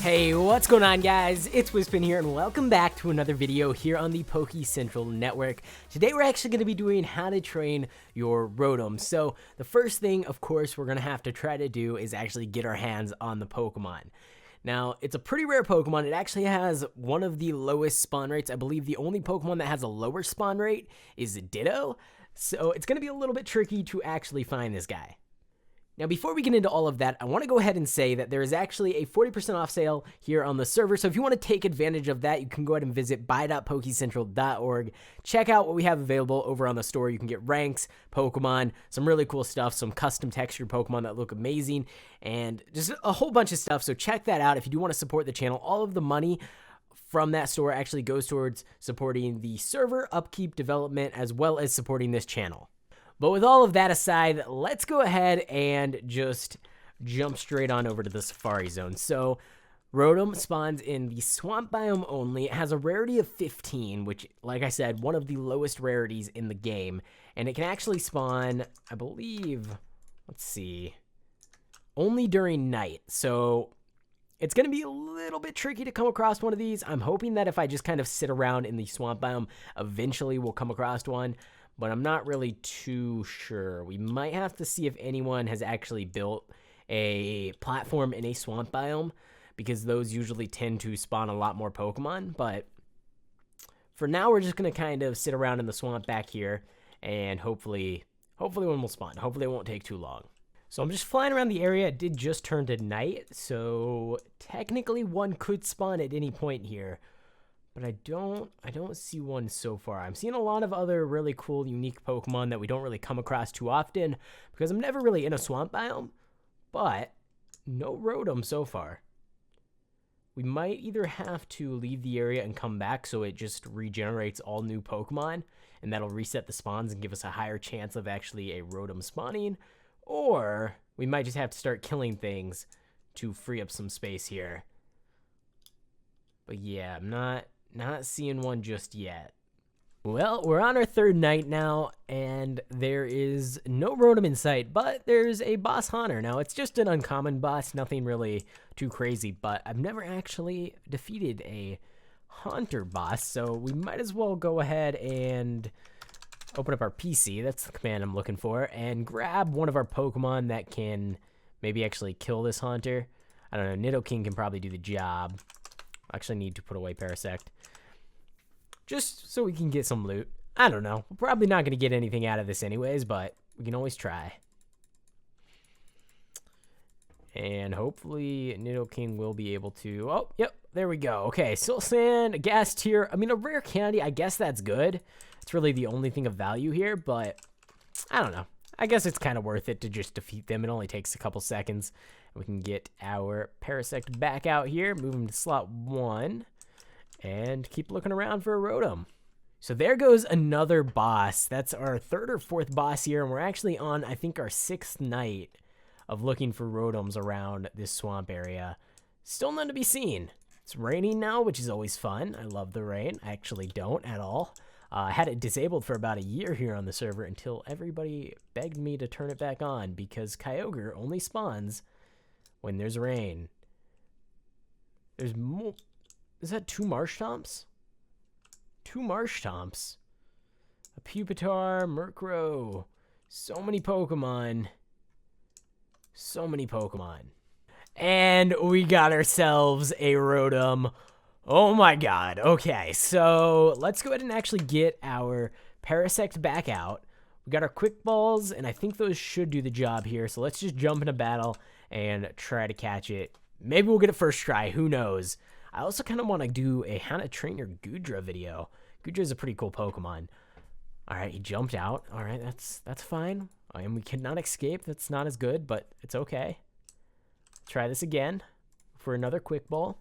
Hey, what's going on, guys? It's Wispin here, and welcome back to another video here on the Pokecentral network. Today we're actually going to be doing how to train your Rotom. So the first thing, of course, we're going to have to try to do is actually get our hands on the Pokemon. Now, it's a pretty rare Pokemon. It actually has one of the lowest spawn rates. I believe the only Pokemon that has a lower spawn rate is Ditto. So it's going to be a little bit tricky to actually find this guy. Now, before we get into all of that, I want to go ahead and say that there is actually a 40% off sale here on the server. So if you want to take advantage of that, you can go ahead and visit buy.pokecentral.org. Check out what we have available over on the store. You can get ranks, Pokemon, some really cool stuff, some custom textured Pokemon that look amazing, and just a whole bunch of stuff. So check that out if you do want to support the channel. All of the money from that store actually goes towards supporting the server, upkeep, development, as well as supporting this channel. But with all of that aside, let's go ahead and just jump straight on over to the Safari Zone. So, Rotom spawns in the Swamp Biome only. It has a rarity of 15, which, like I said, one of the lowest rarities in the game. And it can actually spawn, I believe, let's see, only during night. So, it's going to be a little bit tricky to come across one of these. I'm hoping that if I just kind of sit around in the Swamp Biome, eventually we'll come across one. But I'm not really too sure. We might have to see if anyone has actually built a platform in a swamp biome, because those usually tend to spawn a lot more Pokemon. But for now, we're just going to kind of sit around in the swamp back here, and hopefully one will spawn. Hopefully it won't take too long. So I'm just flying around the area. It did just turn to night, so technically one could spawn at any point here. But I don't see one so far. I'm seeing a lot of other really cool, unique Pokemon that we don't really come across too often, because I'm never really in a swamp biome, but no Rotom so far. We might either have to leave the area and come back so it just regenerates all new Pokemon, and that'll reset the spawns and give us a higher chance of actually a Rotom spawning, or we might just have to start killing things to free up some space here. But yeah, I'm not seeing one just yet. Well, we're on our third night now, and there is no Rotom in sight, but there's a boss Haunter. Now, it's just an uncommon boss, nothing really too crazy, but I've never actually defeated a Haunter boss, so we might as well go ahead and open up our PC, that's the command I'm looking for, and grab one of our Pokemon that can maybe actually kill this Haunter. I don't know, Nidoking can probably do the job. I actually need to put away Parasect, just so we can get some loot. I don't know. We're probably not going to get anything out of this anyways, but we can always try. And hopefully Nidoking will be able to... Oh, yep, there we go. Okay, Soul Sand, a gas tier. I mean, a rare candy, I guess that's good. It's really the only thing of value here, but I don't know. I guess it's kind of worth it to just defeat them. It only takes a couple seconds. We can get our Parasect back out here, move him to slot 1, and keep looking around for a Rotom. So there goes another boss. That's our third or fourth boss here, and we're actually on, I think, our 6th night of looking for Rotoms around this swamp area. Still none to be seen. It's raining now, which is always fun. I love the rain. I actually don't at all. I had it disabled for about a year here on the server until everybody begged me to turn it back on, because Kyogre only spawns when there's rain. There's more. Is that 2 Marshtomps? 2 Marshtomps. A Pupitar, Murkrow. So many Pokemon. So many Pokemon. And we got ourselves a Rotom. Oh my god. Okay, so let's go ahead and actually get our Parasect back out. We got our Quick Balls, and I think those should do the job here. So let's just jump in a battle and try to catch it. Maybe we'll get it first try. Who knows? I also kind of want to do a how to train your Goodra video. Goodra is a pretty cool Pokemon. All right, he jumped out. All right, that's fine. And we cannot escape. That's not as good, but it's okay. Try this again for another Quick Ball.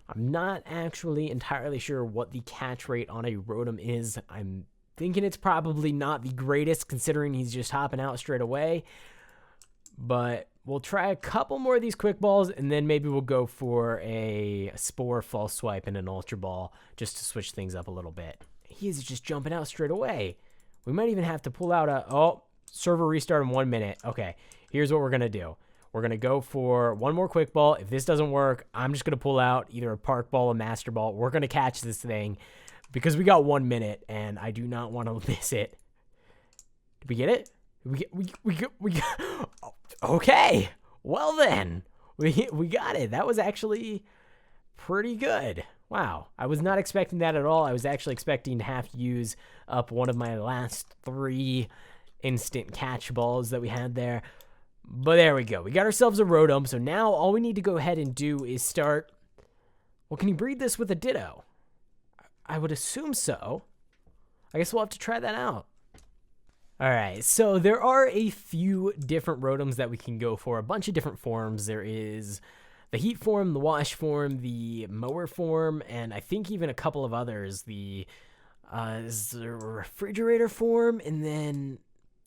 I'm not actually entirely sure what the catch rate on a Rotom is. I'm thinking it's probably not the greatest, considering he's just hopping out straight away. But we'll try a couple more of these Quick Balls, and then maybe we'll go for a Spore, False Swipe, and an Ultra Ball, just to switch things up a little bit. He is just jumping out straight away. We might even have to pull out a... Oh, server restart in 1 minute. Okay, here's what we're going to do. We're going to go for one more quick ball. If this doesn't work, I'm just going to pull out either a park ball or master ball. We're going to catch this thing because we got 1 minute and I do not want to miss it. Did we get it? We okay. Well then, we got it. That was actually pretty good. Wow. I was not expecting that at all. I was actually expecting to have to use up one of my last 3 instant catch balls that we had there. But there we go. We got ourselves a Rotom. So now all we need to go ahead and do is start. Well, can you breed this with a Ditto? I would assume so. I guess we'll have to try that out. All right, so there are a few different Rotoms that we can go for, a bunch of different forms. There is the heat form, the wash form, the mower form, and I think even a couple of others. The is the refrigerator form, and then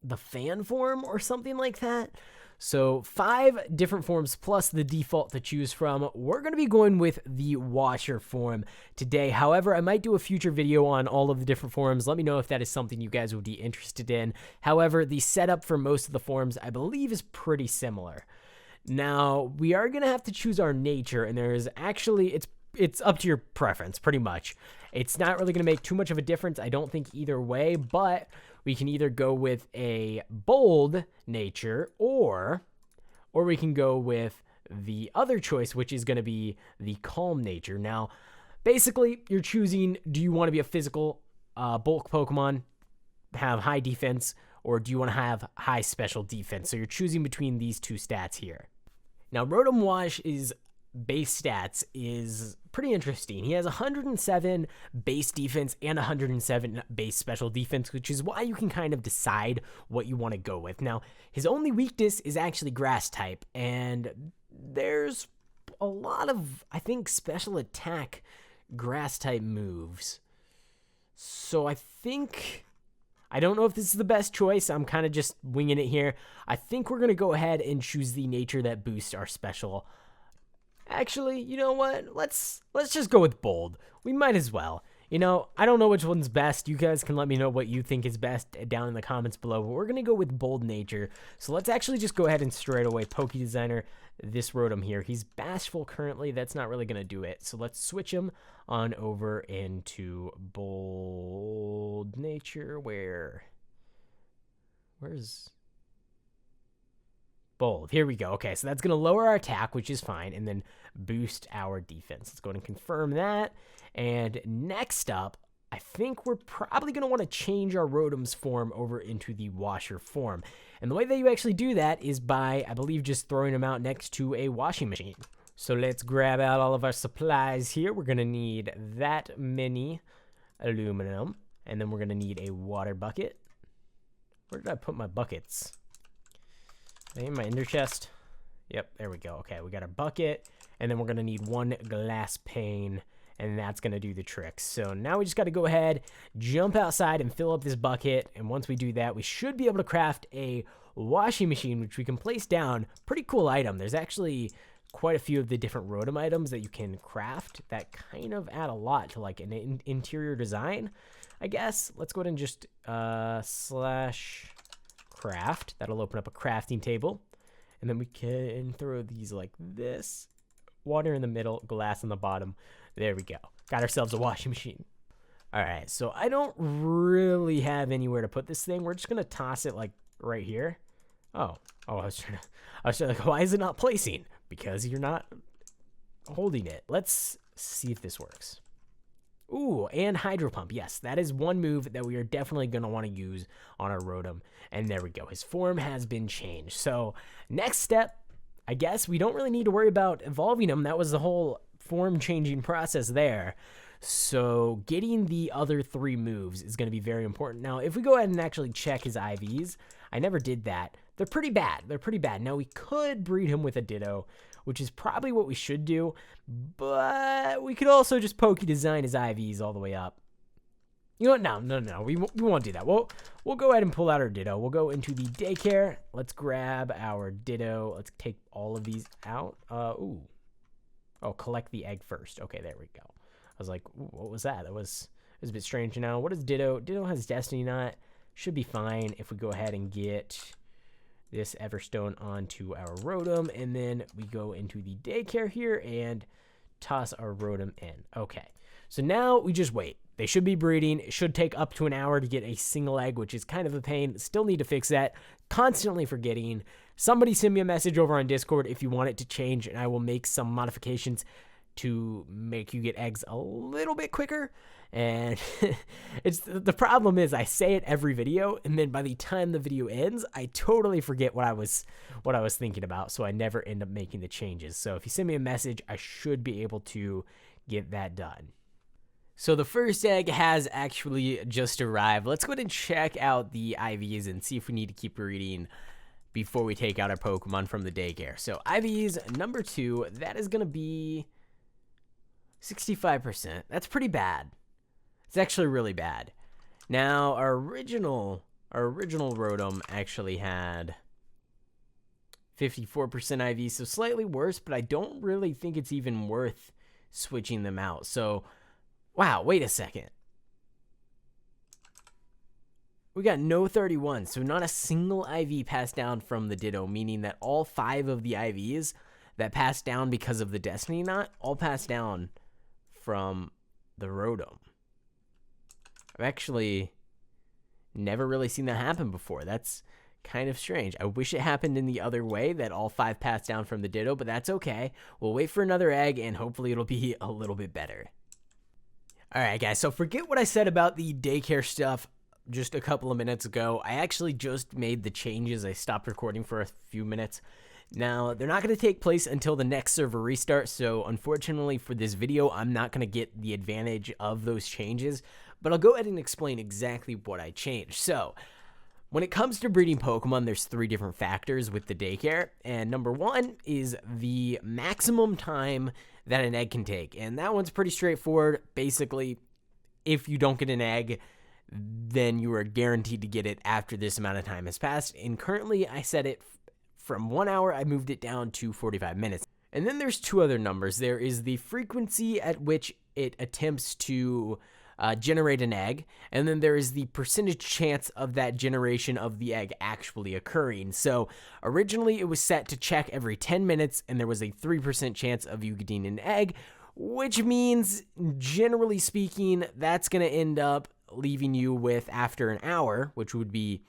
the fan form or something like that. So 5 different forms plus the default to choose from. We're going to be going with the washer form today. However, I might do a future video on all of the different forms. Let me know if that is something you guys would be interested in. However, the setup for most of the forms, I believe, is pretty similar. Now, we are going to have to choose our nature, and there's actually, it's up to your preference, pretty much. It's not really going to make too much of a difference, I don't think, either way, but we can either go with a bold nature, or we can go with the other choice, which is going to be the calm nature. Now, basically, you're choosing, do you want to be a physical bulk Pokemon, have high defense, or do you want to have high special defense? So you're choosing between these 2 stats here. Now, Rotom Wash's base stats is pretty interesting. He has 107 base defense and 107 base special defense, which is why you can kind of decide what you want to go with. Now, his only weakness is actually grass type, and there's a lot of, I think, special attack grass type moves. So I think, I don't know if this is the best choice. I'm kind of just winging it here. I think we're going to go ahead and choose the nature that boosts our special. Actually, you know what? Let's just go with bold. We might as well. You know, I don't know which one's best. You guys can let me know what you think is best down in the comments below, but we're going to go with bold nature. So let's actually just go ahead and straight away Poke Designer this Rotom here. He's bashful currently. That's not really going to do it. So let's switch him on over into bold nature. Where's bold? Here we go. Okay, so that's going to lower our attack, which is fine, and then boost our defense. Let's go ahead and confirm that. And next up, I think we're probably going to want to change our Rotom's form over into the washer form. And the way that you actually do that is by, I believe, just throwing them out next to a washing machine. So let's grab out all of our supplies here. We're going to need that many aluminum, and then we're going to need a water bucket. Where did I put my buckets? In my ender chest. Yep, there we go. Okay, we got our bucket, and then we're going to need 1 glass pane, and that's going to do the trick. So now we just got to go ahead, jump outside, and fill up this bucket, and once we do that, we should be able to craft a washing machine, which we can place down. Pretty cool item. There's actually quite a few of the different Rotom items that you can craft that kind of add a lot to like an interior design, I guess. Let's go ahead and just slash craft. That'll open up a crafting table, and then we can throw these like this. Water in the middle, glass on the bottom. There we go. Got ourselves a washing machine. All right, so I don't really have anywhere to put this thing. We're just gonna toss it like right here. Oh, I was trying to like, why is it not placing? Because you're not holding it. Let's see if this works. Ooh, and Hydro Pump. Yes, that is one move that we are definitely going to want to use on our Rotom. And there we go. His form has been changed. So next step, I guess we don't really need to worry about evolving him. That was the whole form changing process there. So getting the other 3 moves is going to be very important. Now, if we go ahead and actually check his IVs, I never did that. They're pretty bad. They're pretty bad. Now, we could breed him with a Ditto, which is probably what we should do, but we could also just Poke Design his IVs all the way up. You know what? No. We won't do that. We'll go ahead and pull out our Ditto. We'll go into the daycare. Let's grab our Ditto. Let's take all of these out. Ooh. Oh, collect the egg first. Okay, there we go. I was like, ooh, what was that? It was a bit strange. Now, what is Ditto? Ditto has Destiny Knot. Should be fine if we go ahead and get this Everstone onto our Rotom, and then we go into the daycare here and toss our Rotom in. Okay, so now we just wait. They should be breeding. It should take up to an hour to get a single egg, which is kind of a pain. Still need to fix that. Constantly forgetting. Somebody send me a message over on Discord if you want it to change, and I will make some modifications to make you get eggs a little bit quicker. And it's the problem is I say it every video, and then by the time the video ends, I totally forget what I was thinking about, so I never end up making the changes. So if you send me a message, I should be able to get that done. So the first egg has actually just arrived. Let's go ahead and check out the IVs and see if we need to keep breeding before we take out our Pokemon from the daycare. So IVs number 2, that is going to be 65%. That's pretty bad. It's actually really bad. Now, our original Rotom actually had 54% IV, so slightly worse, but I don't really think it's even worth switching them out. So, wow, wait a second. We got no 31, so not a single IV passed down from the Ditto, meaning that all 5 of the IVs that passed down because of the Destiny Knot all passed down from the Rotom. I've actually never really seen that happen before. That's kind of strange. I wish it happened in the other way, that all 5 passed down from the Ditto, but that's okay. We'll wait for another egg, and hopefully it'll be a little bit better. Alright guys, so forget what I said about the daycare stuff just a couple of minutes ago. I actually just made the changes. I stopped recording for a few minutes. Now, they're not going to take place until the next server restart, so unfortunately for this video, I'm not going to get the advantage of those changes, but I'll go ahead and explain exactly what I changed. So, when it comes to breeding Pokemon, there's 3 different factors with the daycare, and number 1 is the maximum time that an egg can take, and that one's pretty straightforward. Basically, if you don't get an egg, then you are guaranteed to get it after this amount of time has passed, and currently I set it from 1 hour, I moved it down to 45 minutes. And then there's 2 other numbers. There is the frequency at which it attempts to generate an egg, and then there is the percentage chance of that generation of the egg actually occurring. So originally it was set to check every 10 minutes, and there was a 3% chance of you getting an egg, which means, generally speaking, that's going to end up leaving you with, after an hour, which would be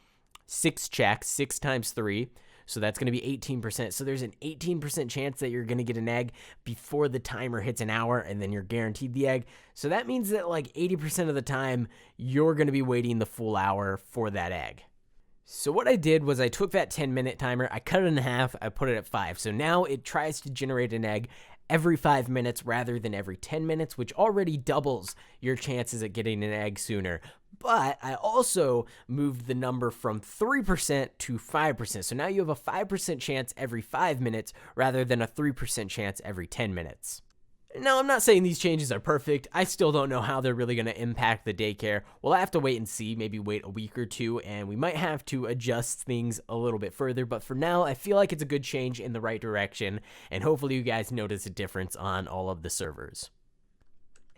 6 checks, 6 times 3, so that's going to be 18%. So there's an 18% chance that you're going to get an egg before the timer hits an hour, and then you're guaranteed the egg. So that means that like 80% of the time, you're going to be waiting the full hour for that egg. So what I did was I took that 10-minute timer, I cut it in half, I put it at 5. So now it tries to generate an egg every 5 minutes rather than every 10 minutes, which already doubles your chances at getting an egg sooner. But I also moved the number from 3% to 5%. So now you have a 5% chance every 5 minutes rather than a 3% chance every 10 minutes. Now, I'm not saying these changes are perfect. I still don't know how they're really going to impact the daycare. We'll have to wait and see, maybe wait a week or 2, and we might have to adjust things a little bit further. But for now, I feel like it's a good change in the right direction, and hopefully you guys notice a difference on all of the servers.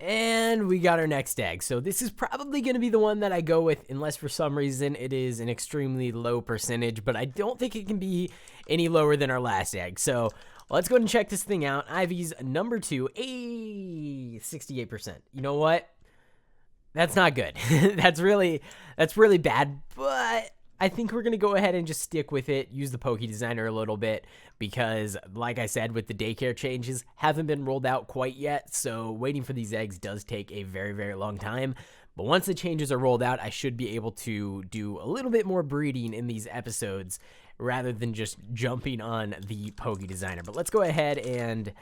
And we got our next egg. So this is probably going to be the one that I go with, unless for some reason it is an extremely low percentage, but I don't think it can be any lower than our last egg. So let's go ahead and check this thing out. Ivy's number 2, 68%. You know what? That's not good. That's really bad, but I think we're going to go ahead and just stick with it, use the Poke Designer a little bit, because like I said, with the daycare changes, haven't been rolled out quite yet, so waiting for these eggs does take a very, very long time. But once the changes are rolled out, I should be able to do a little bit more breeding in these episodes rather than just jumping on the Poke Designer. But let's go ahead and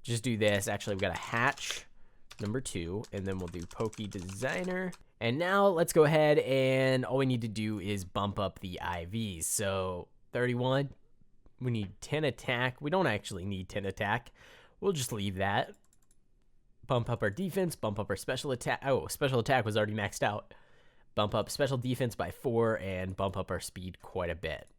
just do this. Actually, we've got a hatch, number 2, and then we'll do Poke Designer. And now let's go ahead and all we need to do is bump up the IVs. So 31, we need 10 attack. We don't actually need 10 attack. We'll just leave that. Bump up our defense, bump up our special attack. Oh, special attack was already maxed out. Bump up special defense by 4 and bump up our speed quite a bit.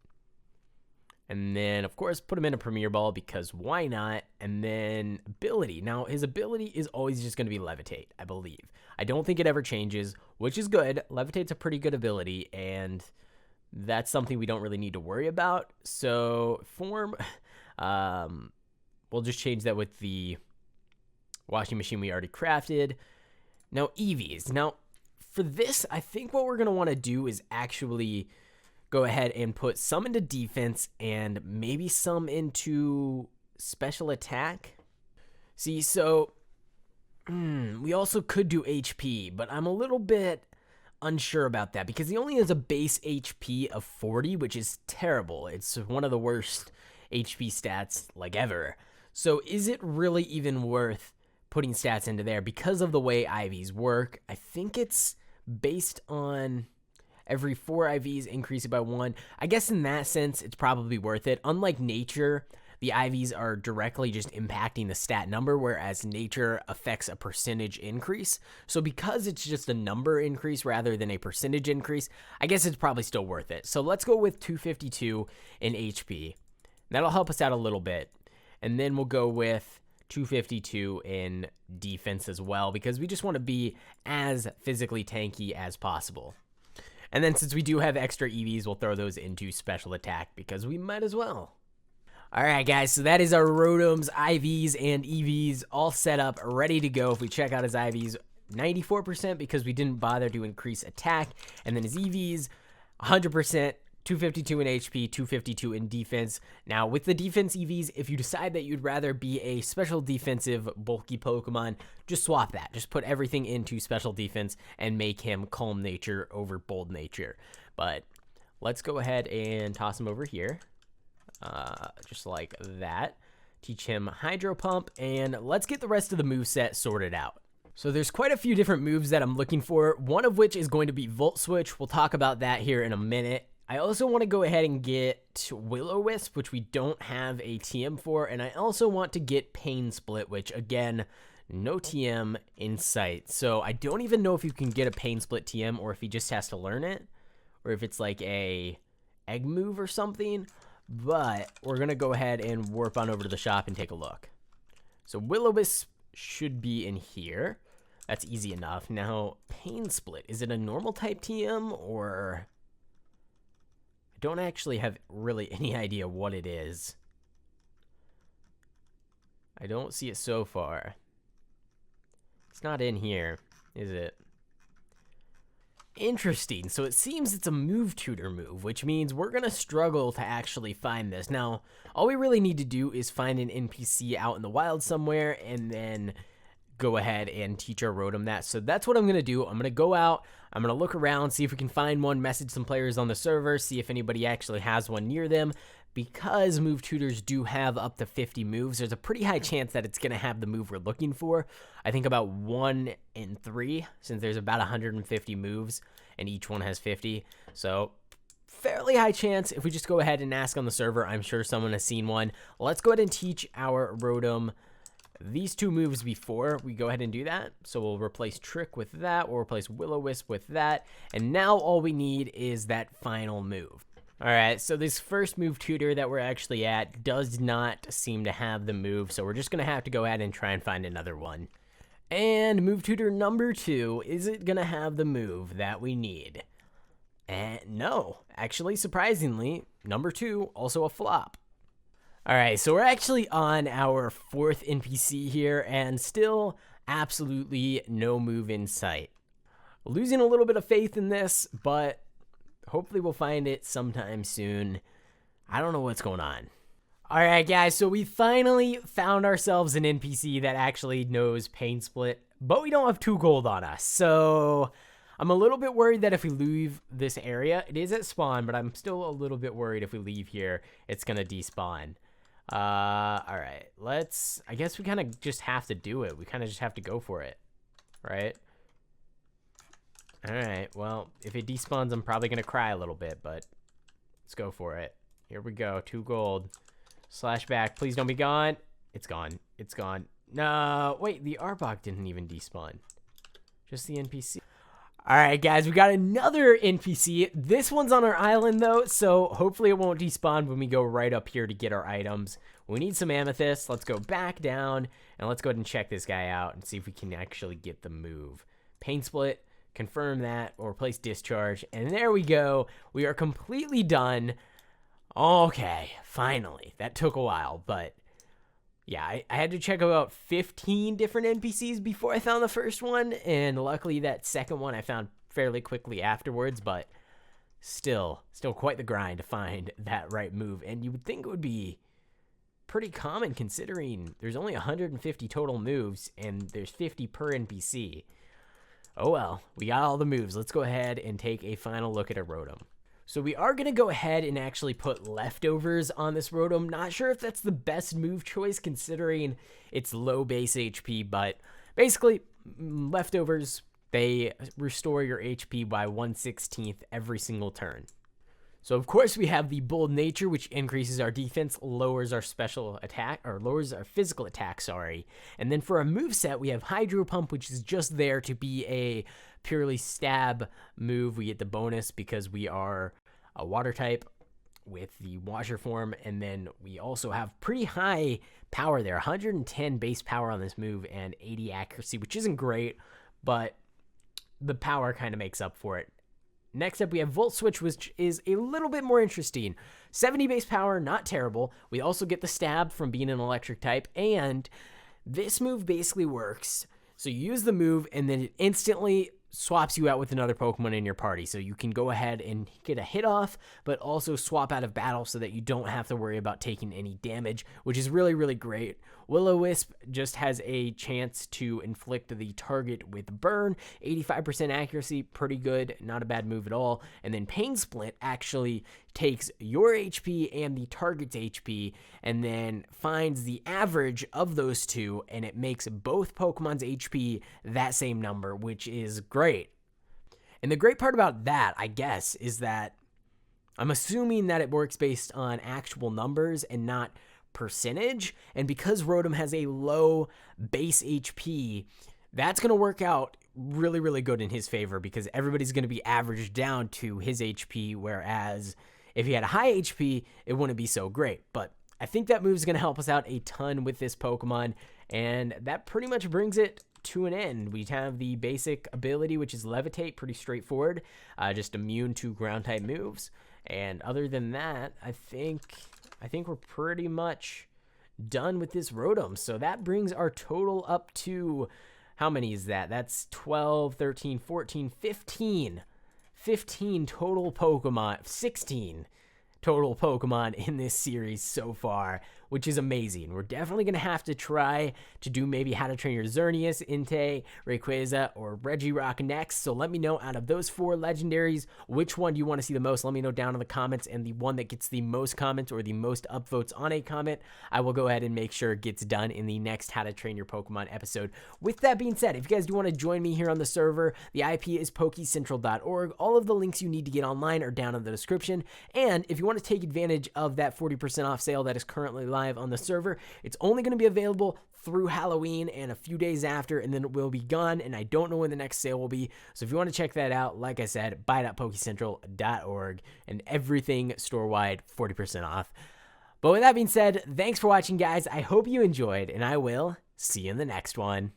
And then, of course, put him in a Premier Ball because why not? And then ability. Now, his ability is always just going to be Levitate, I believe. I don't think it ever changes, which is good. Levitate's a pretty good ability, and that's something we don't really need to worry about. So form, we'll just change that with the washing machine we already crafted. Now EVs. Now for this, I think what we're going to want to do is actually go ahead and put some into defense and maybe some into special attack. See, so we also could do HP, but I'm a little bit unsure about that because he only has a base HP of 40, which is terrible. It's one of the worst HP stats like ever. So is it really even worth putting stats into there because of the way IVs work? I think it's based on every 4 IVs increase it by 1. I guess in that sense, it's probably worth it. Unlike nature, the IVs are directly just impacting the stat number, whereas nature affects a percentage increase. So because it's just a number increase rather than a percentage increase, I guess it's probably still worth it. So let's go with 252 in HP. That'll help us out a little bit. And then we'll go with 252 in defense as well, because we just want to be as physically tanky as possible. And then since we do have extra EVs, we'll throw those into special attack because we might as well. All right, guys, so that is our Rotom's IVs and EVs all set up, ready to go. If we check out his IVs, 94% because we didn't bother to increase attack. And then his EVs, 100%. 252 in HP, 252 in defense. Now, with the defense EVs, if you decide that you'd rather be a special defensive bulky Pokemon, just swap that. Just put everything into special defense and make him calm nature over bold nature. But let's go ahead and toss him over here. Just like that. Teach him Hydro Pump, and let's get the rest of the moveset sorted out. So there's quite a few different moves that I'm looking for, one of which is going to be Volt Switch. We'll talk about that here in a minute. I also want to go ahead and get Will-O-Wisp, which we don't have a TM for, and I also want to get Pain Split, which, again, no TM in sight. So I don't even know if you can get a Pain Split TM or if he just has to learn it, or if it's like a egg move or something, but we're going to go ahead and warp on over to the shop and take a look. So Will-O-Wisp should be in here. That's easy enough. Now, Pain Split, is it a normal type TM or... don't actually have really any idea what it is. I don't see it so far. It's not in here, is it? Interesting. So it seems it's a move tutor move, which means we're going to struggle to actually find this. Now, all we really need to do is find an NPC out in the wild somewhere and then go ahead and teach our Rotom that. So that's what I'm going to do. I'm going to go out. I'm going to look around, see if we can find one, message some players on the server, see if anybody actually has one near them. Because move tutors do have up to 50 moves, there's a pretty high chance that it's going to have the move we're looking for. I think about 1 in 3, since there's about 150 moves, and each one has 50. So, fairly high chance. If we just go ahead and ask on the server, I'm sure someone has seen one. Let's go ahead and teach our Rotom these 2 moves before we go ahead and do that. So we'll replace Trick with that. We'll replace Will-O-Wisp with that. And now all we need is that final move. All right, so this first move tutor that we're actually at does not seem to have the move. So we're just going to have to go ahead and try and find another one. And move tutor number 2, is it going to have the move that we need? And no, actually, surprisingly, number 2, also a flop. All right, so we're actually on our 4th NPC here, and still absolutely no move in sight. Losing a little bit of faith in this, but hopefully we'll find it sometime soon. I don't know what's going on. All right, guys, so we finally found ourselves an NPC that actually knows Pain Split, but we don't have 2 gold on us. So I'm a little bit worried that if we leave this area, it is at spawn, but I'm still a little bit worried if we leave here, it's going to despawn. All right, I guess we kind of just have to do it. We kind of just have to go for it, right? All right, well, if it despawns, I'm probably going to cry a little bit, but let's go for it. Here we go, 2 gold. Slash back, please don't be gone. It's gone, it's gone. No, wait, the Arbok didn't even despawn. Just the NPC. All right, guys, we got another NPC. This one's on our island, though, so hopefully it won't despawn when we go right up here to get our items. We need some amethyst. Let's go back down, and let's go ahead and check this guy out and see if we can actually get the move. Pain Split, confirm that, or place discharge, and there we go. We are completely done. Okay, finally. That took a while, but yeah, I had to check about 15 different NPCs before I found the first one, and luckily that second one I found fairly quickly afterwards, but still quite the grind to find that right move. And you would think it would be pretty common considering there's only 150 total moves and there's 50 per NPC. Oh well, we got all the moves. Let's go ahead and take a final look at a Rotom. So we are going to go ahead and actually put leftovers on this Rotom. Not sure if that's the best move choice considering it's low base HP, but basically leftovers, they restore your HP by 1/16 every single turn. So of course we have the Bold Nature, which increases our defense, lowers our special attack, or lowers our physical attack, sorry. And then for our moveset, we have Hydro Pump, which is just there to be a purely stab move. We get the bonus because we are a water type with the washer form, and then we also have pretty high power there, 110 base power on this move and 80 accuracy, which isn't great, but the power kind of makes up for it. Next up, we have Volt Switch, which is a little bit more interesting. 70 base power, not terrible. We also get the stab from being an electric type, and this move basically works. So you use the move, and then it instantly swaps you out with another Pokemon in your party. So you can go ahead and get a hit off, but also swap out of battle so that you don't have to worry about taking any damage, which is really, really great. Will-O-Wisp just has a chance to inflict the target with burn, 85% accuracy, pretty good, not a bad move at all. And then Pain Split actually takes your HP and the target's HP and then finds the average of those two, and it makes both Pokemon's HP that same number, which is great. And the great part about that, I guess, is that I'm assuming that it works based on actual numbers and not percentage, and because Rotom has a low base HP, that's going to work out really, really good in his favor because everybody's going to be averaged down to his HP, whereas if he had a high HP, it wouldn't be so great. But I think that move is going to help us out a ton with this Pokemon, and that pretty much brings it to an end. We have the basic ability, which is Levitate, pretty straightforward, just immune to ground type moves. And other than that, I think we're pretty much done with this Rotom. So that brings our total up to, how many is that? That's 12, 13, 14, 15. 15 total Pokemon, 16 total Pokemon in this series so far, which is amazing. We're definitely going to have to try to do maybe How to Train Your Xerneas, Entei, Rayquaza, or Regirock next. So let me know out of those 4 legendaries, which one do you want to see the most? Let me know down in the comments, and the one that gets the most comments or the most upvotes on a comment, I will go ahead and make sure it gets done in the next How to Train Your Pokemon episode. With that being said, if you guys do want to join me here on the server, the IP is Pokecentral.org. All of the links you need to get online are down in the description. And if you want to take advantage of that 40% off sale that is currently live on the server, it's only going to be available through Halloween and a few days after, and then it will be gone, and I don't know when the next sale will be. So if you want to check that out, like I said, buy.pokecentral.org, and everything store-wide 40% off. But with that being said, thanks for watching, guys. I hope you enjoyed, and I will see you in the next one.